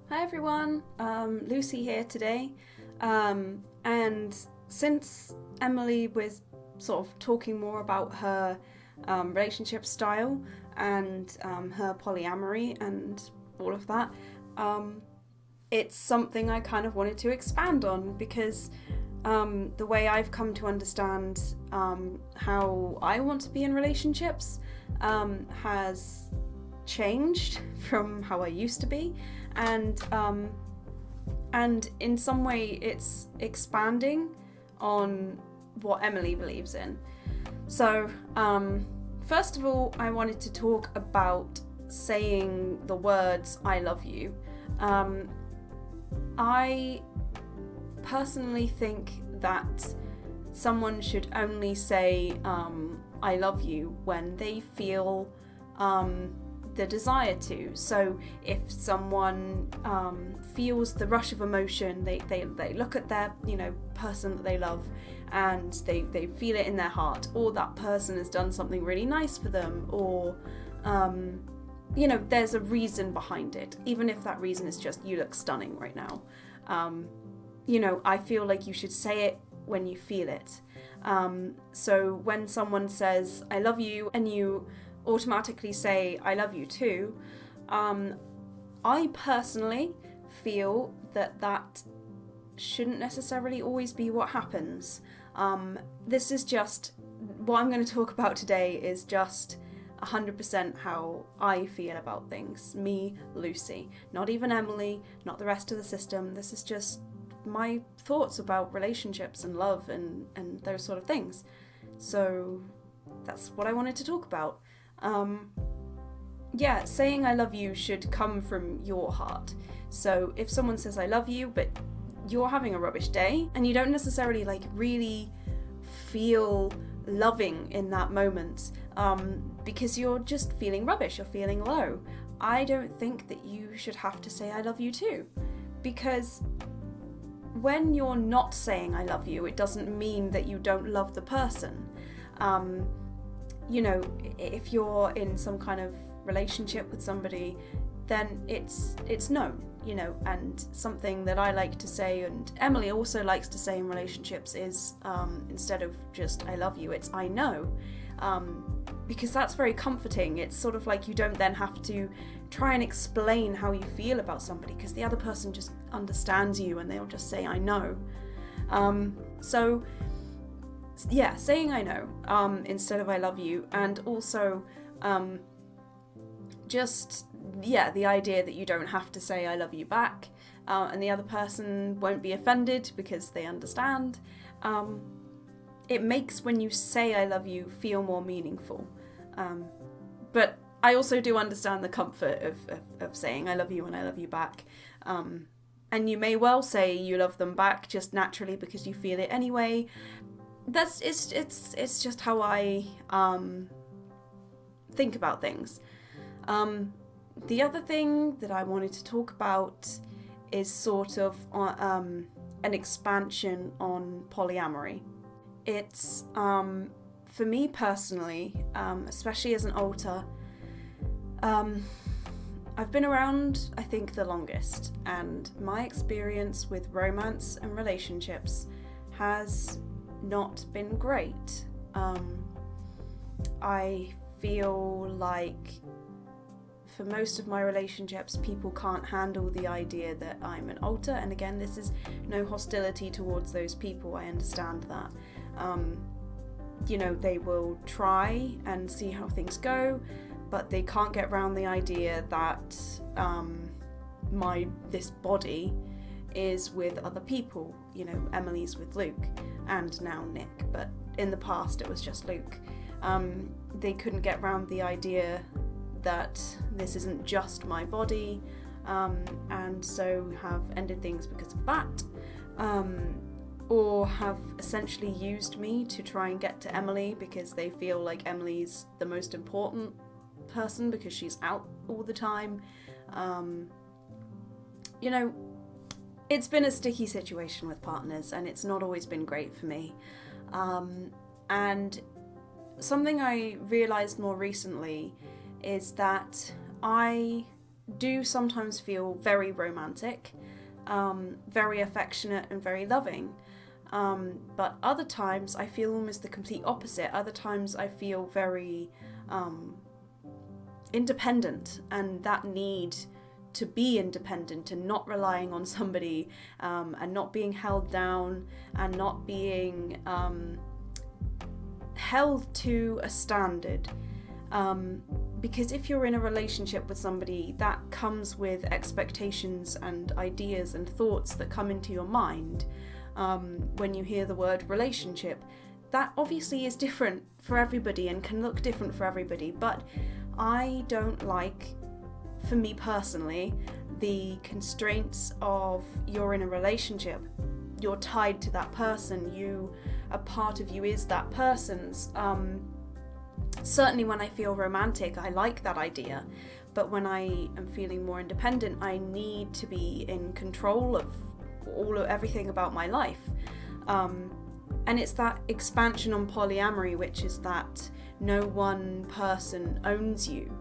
Hi everyone, Lucy here today. And since Emily was sort of talking more about her relationship style and her polyamory and all of that, it's something I kind of wanted to expand on because the way I've come to understand how I want to be in relationships has changed from how I used to be, and in some way it's expanding on what Emily believes in. So first of all, I wanted to talk about saying the words "I love you." I personally think that someone should only say "I love you" when they feel the desire to. So if someone feels the rush of emotion, they look at their person that they love and they feel it in their heart, or that person has done something really nice for them, or there's a reason behind it, even if that reason is just you look stunning right now. I feel like you should say it when you feel it. So when someone says "I love you" and you automatically say "I love you too," I personally feel that shouldn't necessarily always be what happens. This is just what I'm going to talk about today, is just 100% how I feel about things. Me, Lucy. Not even Emily, not the rest of the system. This is just my thoughts about relationships and love and those sort of things. So that's what I wanted to talk about. Saying "I love you" should come from your heart. So if someone says "I love you" but you're having a rubbish day and you don't necessarily really feel loving in that moment, because you're just feeling rubbish, you're feeling low, I don't think that you should have to say "I love you" too. Because when you're not saying "I love you," it doesn't mean that you don't love the person. If you're in some kind of relationship with somebody, then it's known, and something that I like to say, and Emily also likes to say in relationships, is instead of just "I love you," it's "I know," because that's very comforting. It's sort of like you don't then have to try and explain how you feel about somebody, because the other person just understands you and they'll just say "I know." Saying "I know" instead of "I love you," and also the idea that you don't have to say "I love you" back, and the other person won't be offended because they understand. It makes when you say "I love you" feel more meaningful. But I also do understand the comfort of saying "I love you" and "I love you" back. And you may well say you love them back just naturally because you feel it anyway. It's just how I think about things. The other thing that I wanted to talk about is sort of an expansion on polyamory. It's for me personally, especially as an alter, I've been around, I think, the longest, and my experience with romance and relationships has not been great. I feel like for most of my relationships, people can't handle the idea that I'm an alter, and again, this is no hostility towards those people, I understand that. They will try and see how things go, but they can't get around the idea that this body is with other people. Emily's with Luke, and now Nick, but in the past it was just Luke. They couldn't get around the idea that this isn't just my body, and so have ended things because of that, or have essentially used me to try and get to Emily because they feel like Emily's the most important person because she's out all the time. It's been a sticky situation with partners, and it's not always been great for me. And something I realised more recently is that I do sometimes feel very romantic, very affectionate and very loving. But other times I feel almost the complete opposite. Other times I feel very independent, and that need to be independent and not relying on somebody, and not being held down, and not being held to a standard. Because if you're in a relationship with somebody, that comes with expectations and ideas and thoughts that come into your mind when you hear the word relationship. That obviously is different for everybody and can look different for everybody, but I don't like, for me personally, the constraints of you're in a relationship, you're tied to that person, a part of you is that person's. Certainly when I feel romantic, I like that idea, but when I am feeling more independent, I need to be in control of everything about my life. And it's that expansion on polyamory, which is that no one person owns you.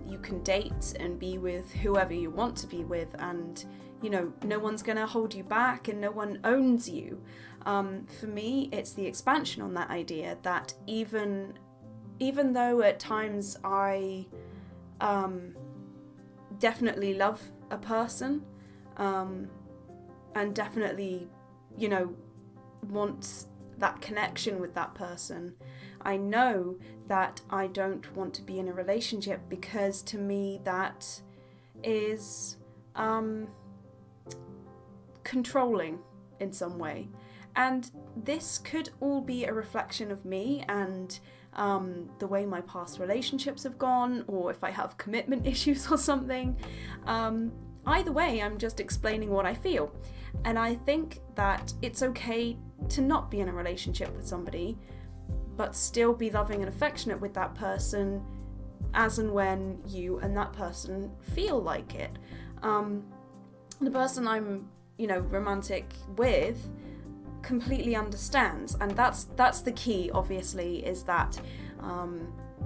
You can date and be with whoever you want to be with, and no one's going to hold you back and no one owns you. For me, it's the expansion on that idea that even though at times I definitely love a person, and definitely, want that connection with that person, I know that I don't want to be in a relationship, because to me that is controlling in some way. And this could all be a reflection of me and the way my past relationships have gone, or if I have commitment issues or something. Either way, I'm just explaining what I feel. And I think that it's okay to not be in a relationship with somebody, but still be loving and affectionate with that person as and when you and that person feel like it. The person I'm, romantic with completely understands, and that's the key, obviously, is that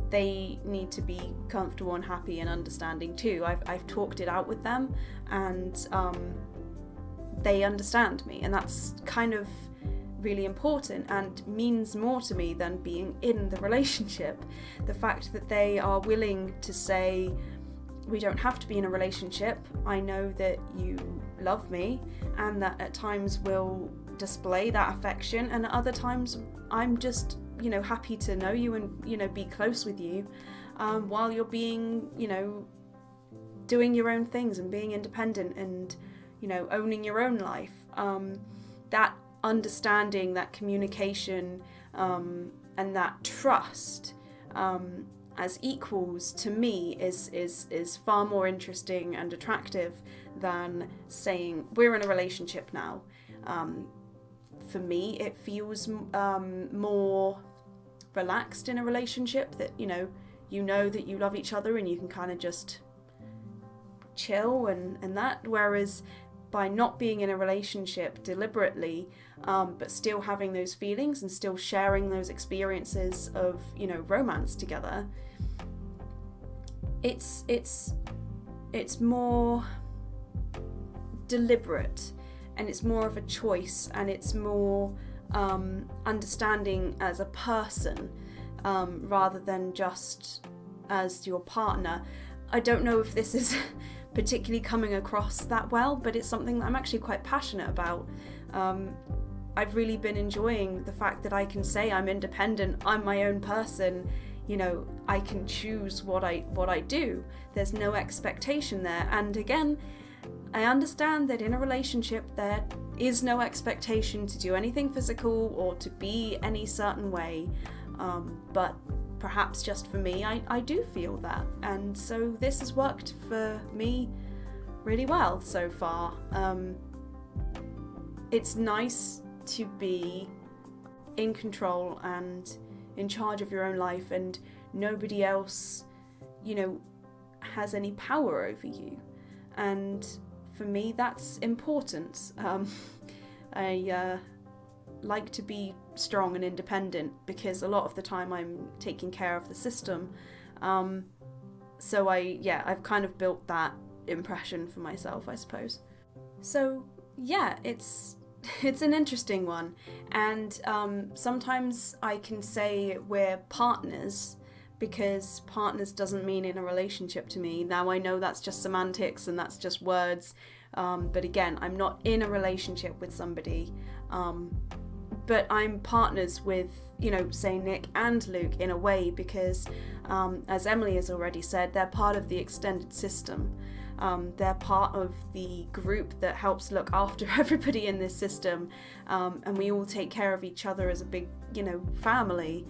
they need to be comfortable and happy and understanding too. I've talked it out with them, and they understand me, and that's kind of really important and means more to me than being in the relationship. The fact that they are willing to say, we don't have to be in a relationship, I know that you love me, and that at times we'll display that affection, and at other times I'm just happy to know you and be close with you while you're being doing your own things and being independent and owning your own life. That understanding, that communication, and that trust as equals, to me, is far more interesting and attractive than saying we're in a relationship now. For me, it feels more relaxed in a relationship, that you know that you love each other and you can kind of just chill and that. Whereas by not being in a relationship deliberately, but still having those feelings and still sharing those experiences of romance together, it's more deliberate, and it's more of a choice, and it's more understanding as a person, rather than just as your partner. I don't know if this is particularly coming across that well, but it's something that I'm actually quite passionate about. I've really been enjoying the fact that I can say I'm independent, I'm my own person, I can choose what I do. There's no expectation there. And again, I understand that in a relationship there is no expectation to do anything physical or to be any certain way, but perhaps just for me, I do feel that, and so this has worked for me really well so far. It's nice to be in control and in charge of your own life, and nobody else, has any power over you, and for me that's important. I like to be strong and independent because a lot of the time I'm taking care of the system, I've kind of built that impression for myself, I suppose. So yeah, it's an interesting one, and sometimes I can say we're partners, because partners doesn't mean in a relationship to me. Now I know that's just semantics and that's just words, but again, I'm not in a relationship with somebody, but I'm partners with, say Nick and Luke in a way, because as Emily has already said, they're part of the extended system. They're part of the group that helps look after everybody in this system, and we all take care of each other as a big, family.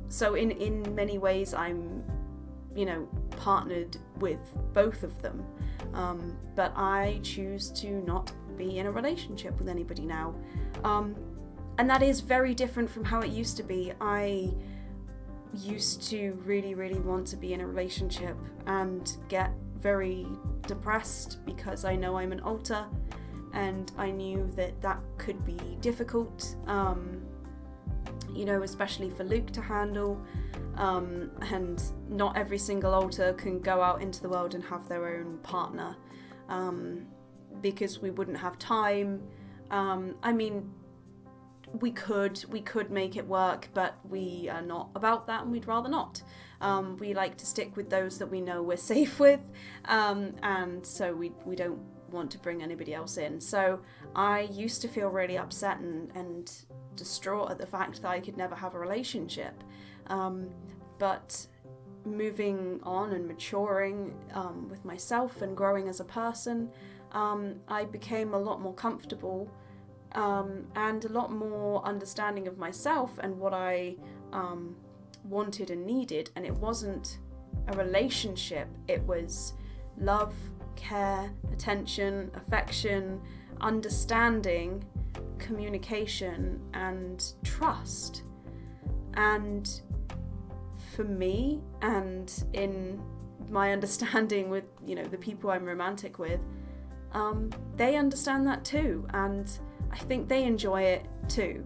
So in many ways, I'm, partnered with both of them. But I choose to not be in a relationship with anybody now. And that is very different from how it used to be. I used to really, really want to be in a relationship and get very depressed because I know I'm an alter, and I knew that could be difficult, especially for Luke to handle, and not every single alter can go out into the world and have their own partner, because we wouldn't have time. We could make it work, but we are not about that, and we'd rather not. We like to stick with those that we know we're safe with, and so we don't want to bring anybody else in. So I used to feel really upset and distraught at the fact that I could never have a relationship. But moving on and maturing with myself and growing as a person, I became a lot more comfortable and a lot more understanding of myself and what I wanted and needed. And it wasn't a relationship, it was love, care, attention, affection, understanding, communication, and trust. And for me, and in my understanding with the people I'm romantic with, they understand that too, and I think they enjoy it too.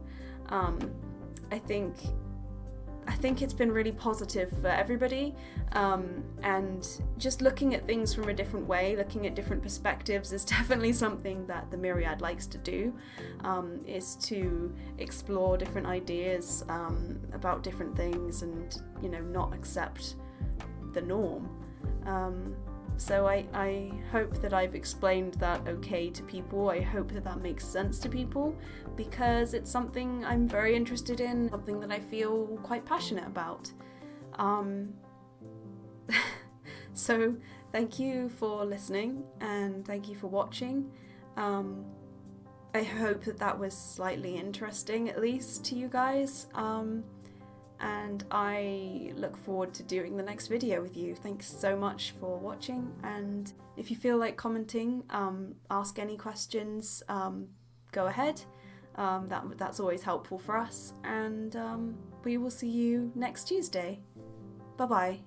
I think it's been really positive for everybody, and just looking at things from a different way, looking at different perspectives, is definitely something that the Myriad likes to do, is to explore different ideas about different things, and not accept the norm. So I hope that I've explained that okay to people. I hope that makes sense to people, because it's something I'm very interested in, something that I feel quite passionate about. So thank you for listening, and thank you for watching. I hope that was slightly interesting, at least to you guys. And I look forward to doing the next video with you. Thanks so much for watching, and if you feel like commenting, ask any questions, go ahead. That's always helpful for us, and we will see you next Tuesday. Bye bye.